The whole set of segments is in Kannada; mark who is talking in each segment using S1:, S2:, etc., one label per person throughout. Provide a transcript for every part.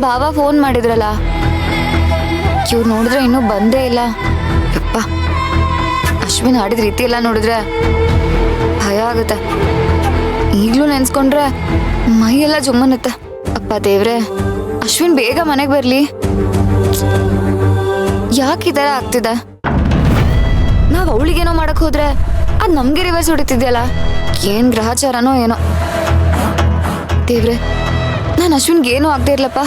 S1: ಭಾವ ಫೋನ್ ಮಾಡಿದ್ರಲ್ಲ, ಇವ್ರು ನೋಡಿದ್ರೆ ಇನ್ನೂ ಬಂದೇ ಇಲ್ಲ. ಯಪ್ಪ, ಅಶ್ವಿನ್ ಆಡಿದ ರೀತಿ ಎಲ್ಲ ನೋಡಿದ್ರೆ ಭಯ ಆಗುತ್ತೆ. ಈಗ್ಲೂ ನೆನ್ಸ್ಕೊಂಡ್ರೆ ಮೈ ಎಲ್ಲ ಜುಮ್ಮನತ್ತೆ. ಅಪ್ಪ ದೇವ್ರೆ, ಅಶ್ವಿನ್ ಬೇಗ ಮನೆಗೆ ಬರ್ಲಿ. ಯಾಕೆ ಈ ತರ ಆಗ್ತಿದೆ? ನಾವ್ ಅವಳಿಗೇನೋ ಮಾಡಕ್ ಹೋದ್ರೆ ಅದ್ ನಮ್ಗೆ ರಿವರ್ಸ್ ಹೊಡಿತಿದ್ಯಲ್ಲ. ಏನ್ ಗ್ರಹಚಾರನೋ ಏನೋ. ದೇವ್ರೆ, ನಾನು ಅಶ್ವಿನ್ಗೆ ಏನೂ ಆಗದೆ ಇರ್ಲಪ್ಪ.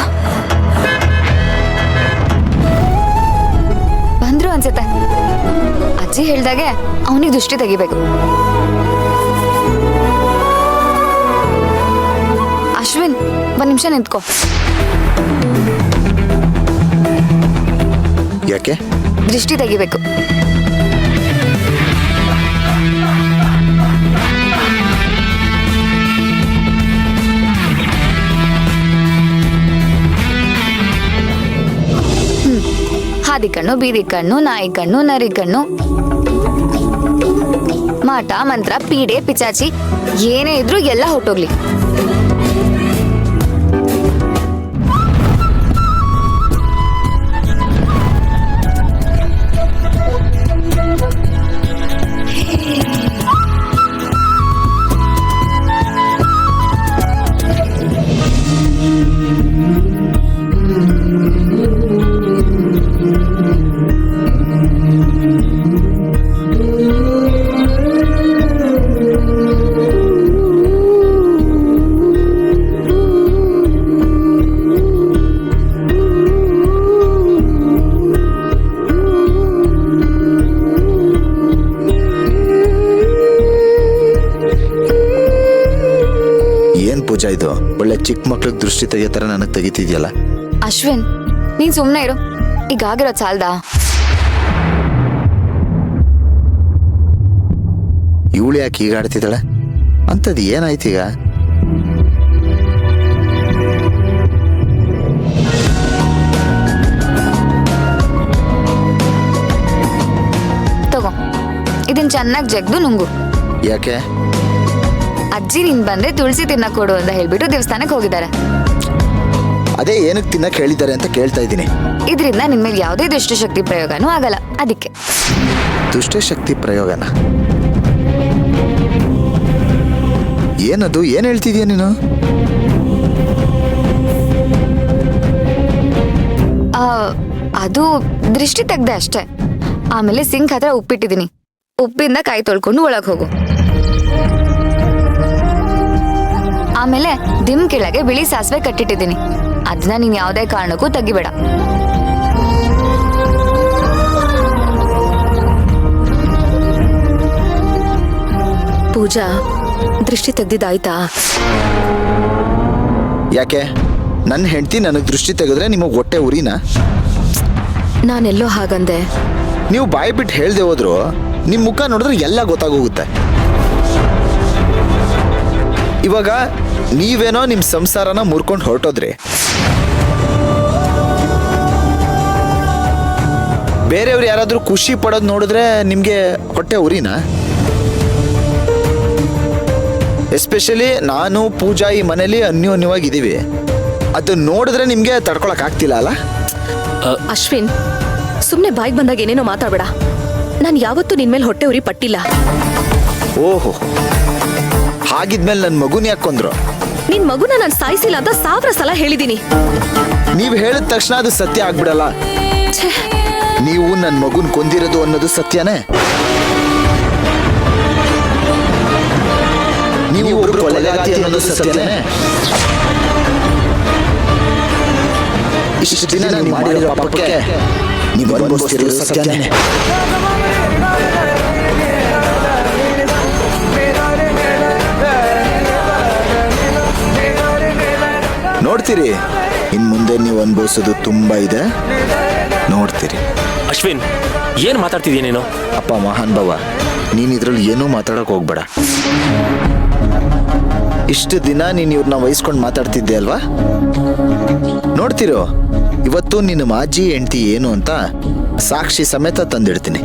S1: ಬಂದ್ರು ಅನ್ಸತ್ತೆ. ಅಜ್ಜಿ ಹೇಳ್ದಾಗೆ ಅವನಿಗೆ ದೃಷ್ಟಿ ತೆಗಿಬೇಕು. ಅಶ್ವಿನ್, ಒಂದ್ ನಿಮಿಷ ನಿಂತ್ಕೋ.
S2: ಯಾಕೆ?
S1: ದೃಷ್ಟಿ ತೆಗಿಬೇಕು. ಹಾದಿ ಕಣ್ಣು, ಬೀದಿ ಕಣ್ಣು, ನಾಯಿ ಕಣ್ಣು, ನರಿ ಕಣ್ಣು, ಮಾಟ ಮಂತ್ರ, ಪೀಡೆ ಪಿಚಾಚಿ ಏನೇ ಇದ್ರು ಎಲ್ಲ ಹೊಟ್ಟೋಗ್ಲಿ.
S2: ಪೂಜಾ, ಇದು ಒಳ್ಳೆ ಚಿಕ್ಕ ಮಕ್ಳಿಗೆ ದೃಷ್ಟಿ ತೆಗಿಯೋ ತರ ನನಗೆ ತೆಗಿತಿದ್ಯಲ್ಲ.
S1: ಅಶ್ವಿನ್, ನೀನ್ ಸುಮ್ನೆ ಇರು. ಈಗಾಗಿರೋ ಸಾಲ್ದಾ?
S2: ಇವಳು ಯಾಕೆ ಈಗ ಆಡ್ತಿದ್ದಾಳೆ? ಅಂಥದ್ದು ಏನಾಯ್ತೀಗ?
S1: ತಗೋ, ಇದನ್ ಚೆನ್ನಾಗಿ ಜಗ್ದು ನುಂಗು.
S2: ಯಾಕೆ?
S1: ಅಜ್ಜಿ ನೀನ್ ಬಂದ್ರೆ ತುಳಸಿ ತಿನ್ನಕ್ ಕೊಡು ಅಂತ ಹೇಳ್ಬಿಟ್ಟು ದೇವಸ್ಥಾನಕ್ಕೆ ಹೋಗಿದ್ದಾರೆ.
S2: ಅದೇ ಏನಕ್ಕೆ ತಿನ್ನಕ್ ಹೇಳಿದ್ದಾರೆ ಅಂತ ಕೇಳ್ತಾ ಇದ್ದೀನಿ.
S1: ಇದರಿಂದ ನಿನ್ಮೇಲೆ ಯಾವುದೇ ದುಷ್ಟಶಕ್ತಿ ಪ್ರಯೋಗನೂ ಆಗಲ್ಲ, ಅದಕ್ಕೆ.
S2: ದುಷ್ಟಶಕ್ತಿ ಪ್ರಯೋಗನ? ಏನದು? ಏನ್ ಹೇಳ್ತಿದ್ಯಾ ನೀನು?
S1: ಅದು ದೃಷ್ಟಿ ತೆಗ್ದೆ ಅಷ್ಟೇ. ಆಮೇಲೆ ಸಿಂಕ್ ಹತ್ರ ಉಪ್ಪಿಟ್ಟಿದ್ದೀನಿ. ಉಪ್ಪಿಂದ ಕೈ ತೊಳ್ಕೊಂಡು ಒಳಗ್ ಹೋಗು. ಆಮೇಲೆ ದಿಮ್ ಕೆಳಗೆ ಬಿಳಿ ಸಾಸಿವೆ ಕಟ್ಟಿಟ್ಟಿದ್ದೀನಿ. ಅದನ್ನ ನೀನ್ ಯಾವುದೇ ಕಾರಣಕ್ಕೂ ತೆಗಿಬೇಡ.
S3: ಪೂಜಾ, ದೃಷ್ಟಿ ತೆಗ್ದಿದ್ದಾಯ್ತಾ?
S2: ಯಾಕೆ? ನನ್ನ ಹೆಂಡತಿ ನನಗೆ ದೃಷ್ಟಿ ತೆಗೆದ್ರೆ ನಿಮಗೆ ಹೊಟ್ಟೆ ಉರಿನಾ?
S3: ನಾನೆಲ್ಲೋ ಹಾಗಂದೆ.
S2: ನೀವು ಬಾಯಿ ಬಿಟ್ಟು ಹೇಳ್ದೆ ಹೋದ್ರು ನಿಮ್ಮ ಮುಖ ನೋಡಿದ್ರೆ ಎಲ್ಲ ಗೊತ್ತಾಗೋಗುತ್ತೆ. ಇವಾಗ ನೀವೇನೋ ನಿಮ್ಮ ಸಂಸಾರನ ಮುರ್ಕೊಂಡು ಹೊರಟೋದ್ರಿ. ಬೇರೆಯವ್ರು ಯಾರಾದ್ರೂ ಖುಷಿ ಪಡೋದು ನೋಡಿದ್ರೆ ನಿಮಗೆ ಹೊಟ್ಟೆ ಉರಿನಾ? ಎಸ್ಪೆಷಲಿ ನಾನು ಪೂಜಾ ಈ ಮನೇಲಿ ಅನ್ಯೋನ್ಯವಾಗಿದ್ದೀವಿ. ಅದನ್ನ ನೋಡಿದ್ರೆ ನಿಮಗೆ ತಡ್ಕೊಳಕ್ ಆಗ್ತಿಲ್ಲ ಅಲ್ಲ?
S3: ಅಶ್ವಿನ್, ಸುಮ್ಮನೆ ಬಾಯಿಗೆ ಬಂದಾಗ ಏನೇನೋ ಮಾತಾಡಬೇಡ. ನಾನು ಯಾವತ್ತೂ ನಿನ್ ಮೇಲೆ ಹೊಟ್ಟೆ ಉರಿ ಪಟ್ಟಿಲ್ಲ.
S2: ಓಹೋ, ಹಾಗಿದ್ಮೇಲೆ ನನ್ನ ಮಗುನ ಯಾಕೊಂದ್ರು?
S3: ನಿನ್ ಮಗುನ ನಾನು ಸಾಯಿಸಿಲ್ಲ ಅಂತ 1000 ಸಲ ಹೇಳಿದೀನಿ.
S2: ನೀವು ಹೇಳಿದ ತಕ್ಷಣ ಅದು ಸತ್ಯ ಆಗ್ಬಿಡಲ್ಲ. ನೀವು ನನ್ನ ಮಗುನ್ ಕೊಂದಿರೋದು ಅನ್ನೋದು ಸತ್ಯನೇ? ನೀವು ಒಬ್ರು ಕೊಲೆಗಾತಿ ಅನ್ನೋದು ಸತ್ಯನೇ? ಇಷ್ಟು ದಿನ ನೀವು ಮಾಡಿರೋ ಪಾಪಕ್ಕೆ ನೀವು ಅನುಭವಿಸ್ತಿರೋದು ಸತ್ಯನೇ? ನೋಡ್ತೀರಿ, ಇನ್ ಮುಂದೆ ನೀವು ಅನುಭವಿಸೋದು ತುಂಬಾ ಇದೆ, ನೋಡ್ತೀರಿ.
S4: ಅಶ್ವಿನ್, ಏನ್ ಮಾತಾಡ್ತಿದೀಯ ನೀನು?
S2: ಅಪ್ಪ ಮಹಾನ್ ಭಾವ, ನೀನ್ ಇದ್ರಲ್ಲಿ ಏನೂ ಮಾತಾಡಕ್ ಹೋಗ್ಬೇಡ. ಇಷ್ಟು ದಿನ ನೀನ್ ಇವ್ರನ್ನ ವಹಿಸ್ಕೊಂಡು ಮಾತಾಡ್ತಿದ್ದೆ ಅಲ್ವಾ? ನೋಡ್ತಿರೋ, ಇವತ್ತು ನಿನ್ನ ಮಾಜಿ ಹೆಂಡತಿ ಏನು ಅಂತ ಸಾಕ್ಷಿ ಸಮೇತ ತಂದಿಡ್ತೀನಿ.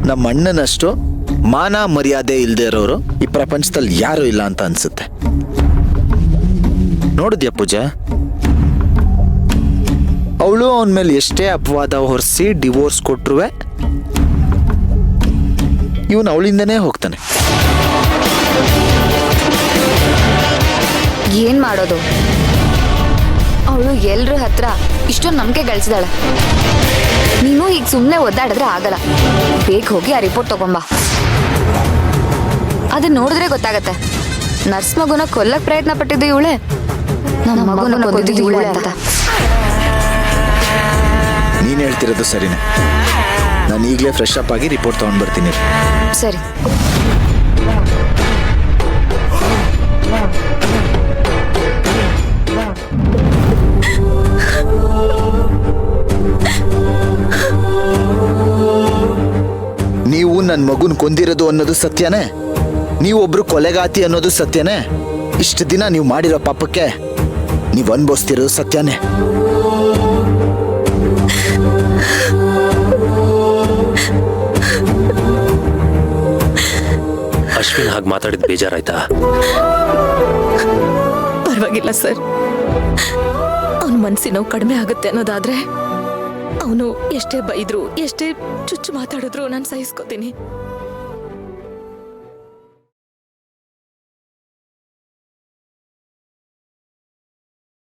S2: ನಮ್ಮ ಅಣ್ಣನಷ್ಟು ಮಾನ ಮರ್ಯಾದೆ ಇಲ್ದೇ ಇರೋರು ಈ ಪ್ರಪಂಚದಲ್ಲಿ ಯಾರು ಇಲ್ಲ ಅಂತ ಅನ್ಸುತ್ತೆ. ನೋಡಿದ್ಯಾ ಪೂಜಾ, ಅವಳು ಅವನ ಮೇಲೆ ಎಷ್ಟೇ ಅಪವಾದ ಹೊರಿಸಿ ಡಿವೋರ್ಸ್ ಕೊಟ್ರುವೆ ಇವನು ಅವಳಿಂದನೇ ಹೋಗ್ತಾನೆ.
S1: ಏನ್ ಮಾಡೋದು? ಅವಳು ಎಲ್ರ ಹತ್ರ ಇಷ್ಟೊಂದು ನಂಬಿಕೆ ಗಳಿಸಿದಾಳೆ. ನೀನು ಈಗ ಸುಮ್ಮನೆ ಒದ್ದಾಡಿದ್ರೆ ಆಗಲ್ಲ. ಬೇಗ ಹೋಗಿ ಆ ರಿಪೋರ್ಟ್ ತಗೊಂಬಾ. ಅದನ್ನ ನೋಡಿದ್ರೆ ಗೊತ್ತಾಗತ್ತೆ ನರ್ಸ್ ಮಗುನ ಕೊಲ್ಲಕ್ ಪ್ರಯತ್ನ ಪಟ್ಟಿದ್ದು ಇವಳೆ, ನಮ್ಮ ಮಗುನ ಕೊಂದಿದ್ದು ಇವಳೆ ಅಂತ.
S2: ನೀನ್ ಹೇಳ್ತಿರೋದು ಸರಿನೇ. ನಾನು ಈಗಲೇ ಫ್ರೆಶ್ ಅಪ್ ಆಗಿ ರಿಪೋರ್ಟ್ ತಗೊಂಡ್ ಬರ್ತೀನಿ.
S1: ಸರಿ.
S2: ನೀವು ನನ್ನ ಮಗುನ್ ಕೊಂದಿರೋದು ಅನ್ನೋದು ಸತ್ಯನೇ? ನೀವೊಬ್ರು ಕೊಲೆಗಾತಿ ಅನ್ನೋದು ಸತ್ಯನೇ? ಇಷ್ಟು ದಿನ ನೀವು ಮಾಡಿರೋ ಪಾಪಕ್ಕೆ ನೀವು ಅನ್ಭವಿಸ್ತಿರೋದು ಸತ್ಯನೇ?
S4: ಅಶ್ವಿನ್ ಹಾಗೆ ಮಾತಾಡಿದ್ ಬೇಜಾರಾಯ್ತಾ?
S3: ಪರವಾಗಿಲ್ಲ ಸರ್. ಅವನ ಮನ್ಸಿನ ನೋವು ಕಡಿಮೆ ಆಗುತ್ತೆ ಅನ್ನೋದಾದ್ರೆ ಅವನು ಎಷ್ಟೇ ಬೈದ್ರು ಎಷ್ಟೇ ಚುಚ್ಚು ಮಾತಾಡಿದ್ರು ನಾನು ಸಹಿಸ್ಕೋತೀನಿ.